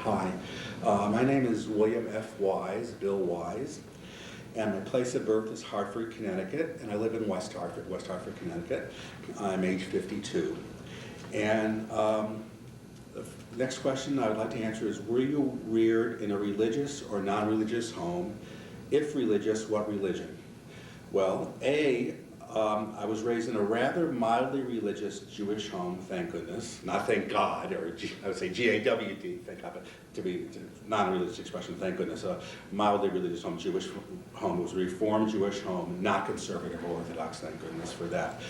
Hi, my name is William F. Wise, Bill Wise, and my place of birth is Hartford, Connecticut, and I live in West Hartford, Connecticut. I'm age 52. And the next question I would like to answer is, were you reared in a religious or non-religious home? If religious, what religion? Well, I was raised in a rather mildly religious Jewish home, thank goodness. Not thank God, or I would say G-A-W-D, thank God, but to be non-religious expression, thank goodness. A mildly religious home, Jewish home. It was a Reformed Jewish home, not conservative or Orthodox, thank goodness for that.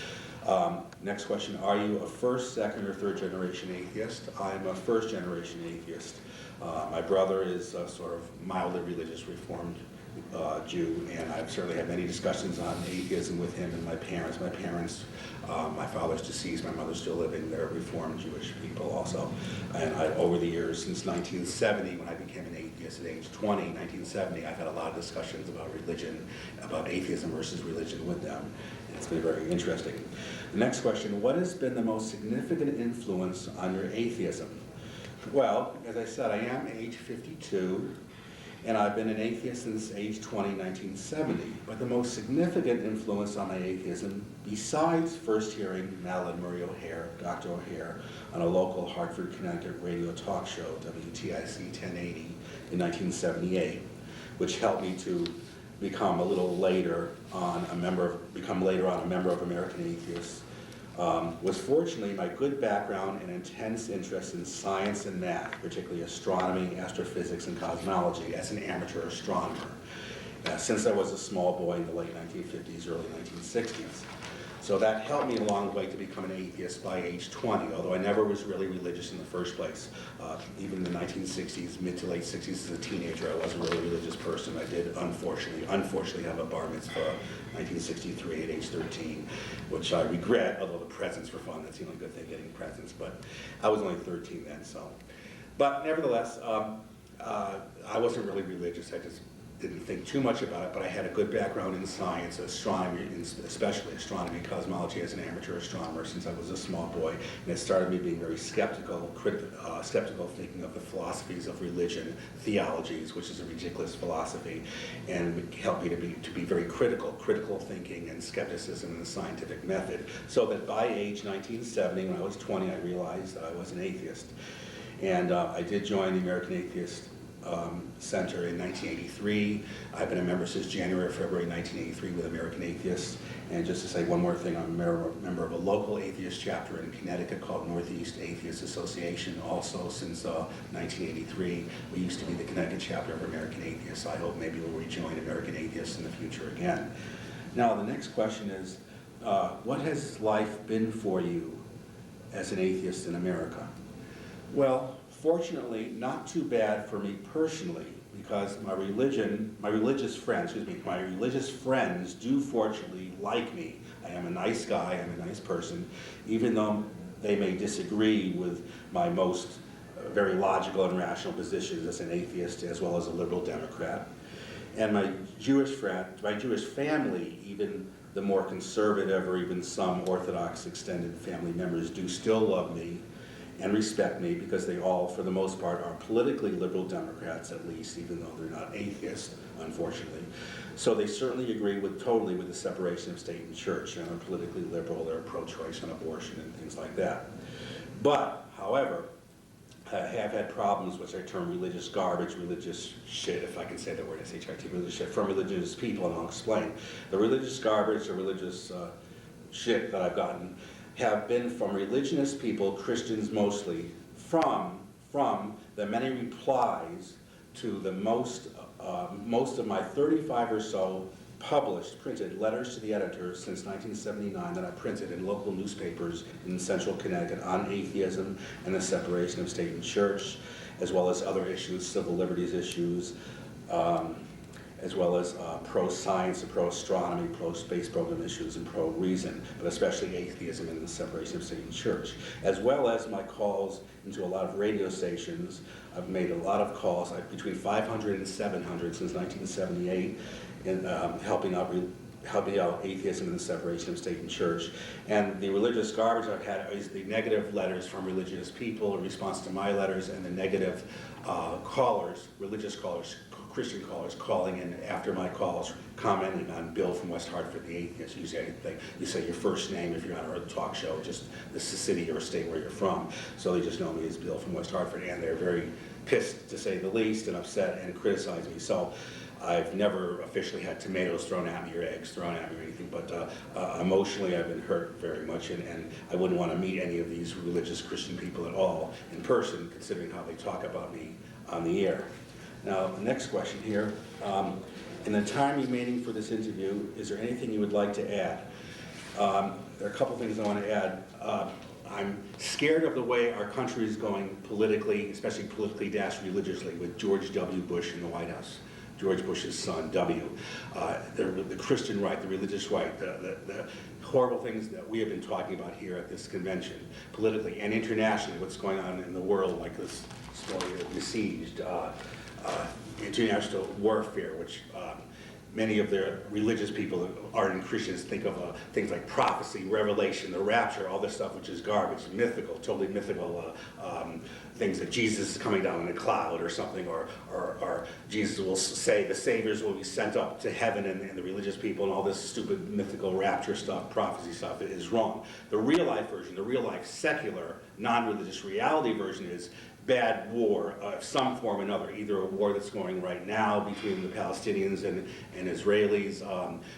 Next question, are you a first, second, or third generation atheist? I'm a first generation atheist. My brother is a sort of mildly religious Reformed Jew, and I've certainly had many discussions on atheism with him and my parents. My father's deceased, my mother's still living. They're Reformed Jewish people also. And over the years, since 1970, when I became an atheist at age 20, 1970, I've had a lot of discussions about religion, about atheism versus religion with them. And it's been very interesting. The next question, what has been the most significant influence on your atheism? Well, as I said, I am age 52. And I've been an atheist since age 20, 1970. But the most significant influence on my atheism, besides first hearing Madeline Murray O'Hare, Dr. O'Hare, on a local Hartford, Connecticut radio talk show, WTIC 1080, in 1978, which helped me to become later on a member of American Atheists, was fortunately my good background and intense interest in science and math, particularly astronomy, astrophysics, and cosmology as an amateur astronomer, since I was a small boy in the late 1950s, early 1960s. So that helped me along the way to become an atheist by age 20, although I never was really religious in the first place. Even in the 1960s, mid to late 60s as a teenager, I wasn't really a religious person. I did, unfortunately have a bar mitzvah 1963 at age 13, which I regret, although the presents were fun. That's the only good thing, getting presents, but I was only 13 then, so. But nevertheless, I wasn't really religious. I just didn't think too much about it, but I had a good background in science, astronomy, especially astronomy, cosmology as an amateur astronomer since I was a small boy. And it started me being very skeptical, thinking of the philosophies of religion, theologies, which is a ridiculous philosophy, and it helped me to be very critical thinking and skepticism in the scientific method. So that by age 1970, when I was 20, I realized that I was an atheist. And I did join the American Atheist Center in 1983. I've been a member since January or February 1983 with American Atheists. And just to say one more thing, I'm a member of a local atheist chapter in Connecticut called Northeast Atheist Association, also since 1983. We used to be the Connecticut chapter of American Atheists. So I hope maybe we'll rejoin American Atheists in the future again. Now the next question is, what has life been for you as an atheist in America? Well, fortunately, not too bad for me personally, because my religious friends do fortunately like me. I am a nice guy, I'm a nice person, even though they may disagree with my most very logical and rational positions as an atheist as well as a liberal Democrat. And my Jewish family, even the more conservative or even some Orthodox extended family members do still love me and respect me, because they all, for the most part, are politically liberal Democrats, at least, even though they're not atheists, unfortunately. So they certainly agree totally with the separation of state and church, and are politically liberal. They're pro-choice on abortion and things like that. But, however, I have had problems, which I term religious garbage, religious shit, if I can say that word, S-H-I-T, religious shit, from religious people, and I'll explain. The religious garbage, or religious shit that I've gotten, have been from religionist people, Christians mostly, from the many replies to the most of my 35 or so published, printed letters to the editors since 1979 that I printed in local newspapers in central Connecticut on atheism and the separation of state and church, as well as other issues, civil liberties issues, as well as pro-science and pro-astronomy, pro-space program issues, and pro-reason, but especially atheism and the separation of state and church, as well as my calls into a lot of radio stations. I've made a lot of calls, between 500 and 700 since 1978, in helping helping out atheism and the separation of state and church. And the religious garbage I've had is the negative letters from religious people in response to my letters, and the negative callers, religious callers, Christian callers calling in after my calls, commenting on Bill from West Hartford, the atheist. You say anything, you say your first name if you're on a talk show, just the city or state where you're from. So they just know me as Bill from West Hartford, and they're very pissed, to say the least, and upset and criticize me. So I've never officially had tomatoes thrown at me or eggs thrown at me or anything, but emotionally I've been hurt very much, and I wouldn't want to meet any of these religious Christian people at all in person, considering how they talk about me on the air. Now, the next question here. In the time remaining for this interview, is there anything you would like to add? There are a couple things I want to add. I'm scared of the way our country is going politically, especially politically - religiously, with George W. Bush in the White House. George Bush's son, W. The Christian right, the religious right, the horrible things that we have been talking about here at this convention, politically and internationally, what's going on in the world, like this story of besieged, international warfare, which many of the religious people that aren't Christians think of things like prophecy, revelation, the rapture, all this stuff, which is garbage, mythical, totally mythical things that Jesus is coming down in a cloud or something, or Jesus will say the saviors will be sent up to heaven, and the religious people and all this stupid mythical rapture stuff, prophecy stuff, is wrong. The real life version, the real life secular, non-religious reality version is bad war of some form or another, either a war that's going right now between the Palestinians and Israelis,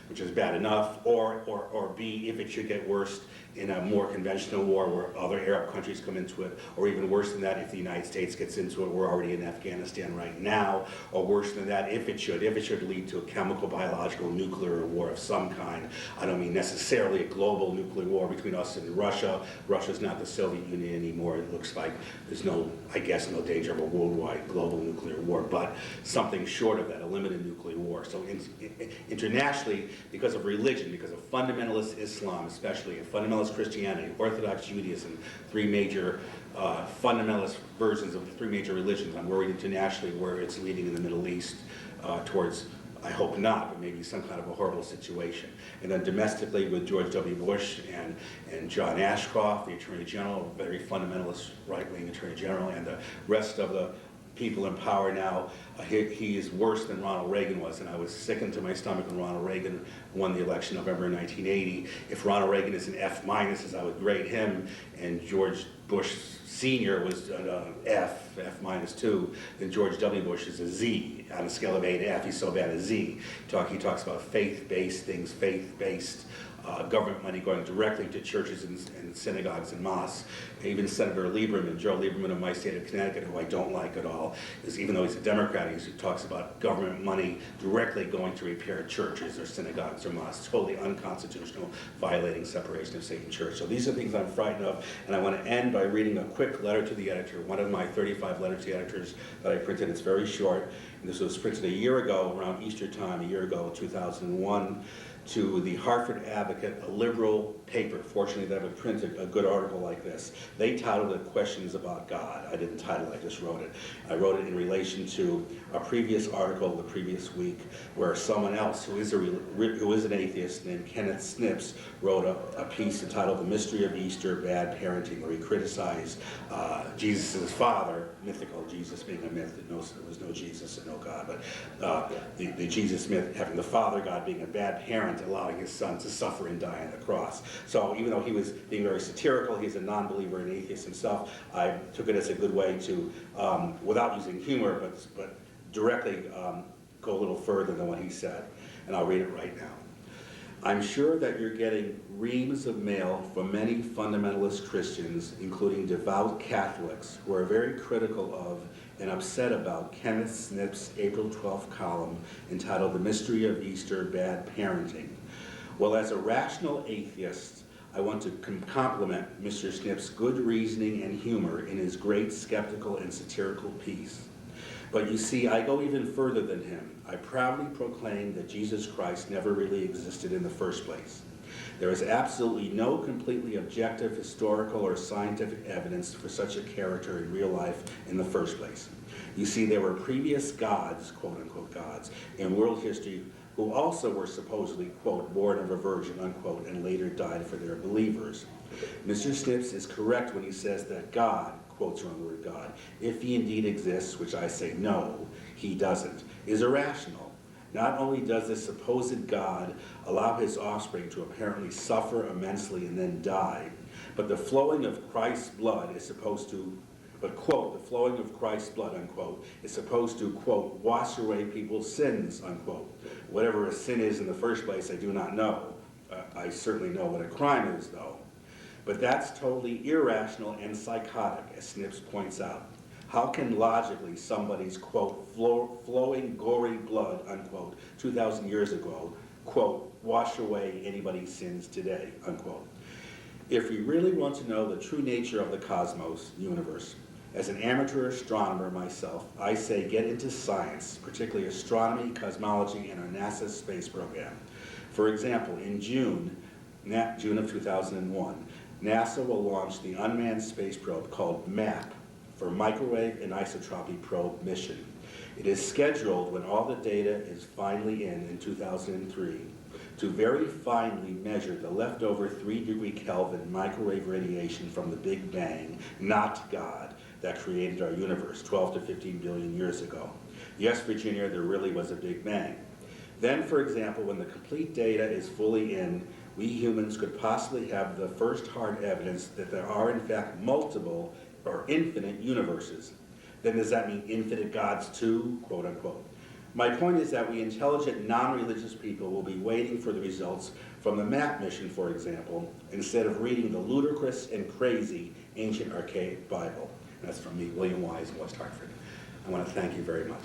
which is bad enough, or B, if it should get worse, in a more conventional war where other Arab countries come into it, or even worse than that, if the United States gets into it. We're already in Afghanistan right now, or worse than that, if it should lead to a chemical, biological, nuclear war of some kind. I don't mean necessarily a global nuclear war between us and Russia. Russia's not the Soviet Union anymore. It looks like there's no, I guess, no danger of a worldwide global nuclear war, but something short of that, a limited nuclear war. So internationally, because of religion, because of fundamentalist Islam especially, and fundamentalist Christianity, Orthodox Judaism, three major fundamentalist versions of the three major religions, I'm worried internationally where it's leading in the Middle East towards, I hope not, but maybe some kind of a horrible situation. And then domestically with George W. Bush and John Ashcroft, the Attorney General, very fundamentalist right-wing Attorney General, and the rest of the people in power now, he is worse than Ronald Reagan was, and I was sickened to my stomach when Ronald Reagan won the election in November 1980. If Ronald Reagan is an F-, as I would grade him, and George Bush Sr. was an F minus 2, then George W. Bush is a Z. On a scale of A to F, he's so bad a Z. He talks about faith-based things, faith-based government money going directly to churches and synagogues and mosques. Even Senator Lieberman, Joe Lieberman of my state of Connecticut, who I don't like at all, is, even though he's a Democrat, he talks about government money directly going to repair churches or synagogues or mosques. Totally unconstitutional, violating separation of state and church. So these are things I'm frightened of, and I want to end by reading a quick letter to the editor, one of my 35 letters to the editors that I printed. It's very short, and this was printed a year ago, around Easter time, a year ago, 2001, to the Hartford Advocate, a liberal paper. Fortunately, they have printed a good article like this. They titled it "Questions About God." I didn't title it, I just wrote it. I wrote it in relation to a previous article the previous week where someone else who is an atheist named Kenneth Snips wrote a piece entitled "The Mystery of Easter, Bad Parenting," where he criticized Jesus' father, mythical Jesus being a myth, there was no Jesus and no God, but the Jesus myth having the father God being a bad parent, allowing his son to suffer and die on the cross. So even though he was being very satirical, he's a non-believer and atheist himself, I took it as a good way to, without using humor, but directly go a little further than what he said. And I'll read it right now. I'm sure that you're getting reams of mail from many fundamentalist Christians, including devout Catholics, who are very critical of and upset about Kenneth Snip's April 12th column entitled "The Mystery of Easter, Bad Parenting." Well, as a rational atheist, I want to compliment Mr. Snip's good reasoning and humor in his great skeptical and satirical piece. But you see, I go even further than him. I proudly proclaim that Jesus Christ never really existed in the first place. There is absolutely no completely objective, historical, or scientific evidence for such a character in real life in the first place. You see, there were previous gods, quote-unquote gods, in world history who also were supposedly, quote, born of a virgin, unquote, and later died for their believers. Mr. Snips is correct when he says that God, quotes from the word God, if he indeed exists, which I say no, he doesn't, is irrational. Not only does this supposed God allow his offspring to apparently suffer immensely and then die, but the flowing of Christ's blood is supposed to, quote, the flowing of Christ's blood, unquote, is supposed to, quote, wash away people's sins, unquote. Whatever a sin is in the first place, I do not know. I certainly know what a crime is, though. But that's totally irrational and psychotic, as Snips points out. How can logically somebody's, quote, flowing gory blood, unquote, 2,000 years ago, quote, wash away anybody's sins today, unquote? If we really want to know the true nature of the cosmos, universe, as an amateur astronomer myself, I say get into science, particularly astronomy, cosmology, and our NASA space program. For example, in June of 2001, NASA will launch the unmanned space probe called MAP, for Microwave Anisotropy Probe Mission. It is scheduled, when all the data is finally in 2003, to very finely measure the leftover 3-degree Kelvin microwave radiation from the Big Bang, not God, that created our universe 12 to 15 billion years ago. Yes, Virginia, there really was a Big Bang. Then, for example, when the complete data is fully in, we humans could possibly have the first hard evidence that there are, in fact, multiple or infinite universes. Then does that mean infinite gods too, quote unquote? My point is that we intelligent, non-religious people will be waiting for the results from the MAP mission, for example, instead of reading the ludicrous and crazy ancient archaic Bible. And that's from me, William Wise, West Hartford. I want to thank you very much.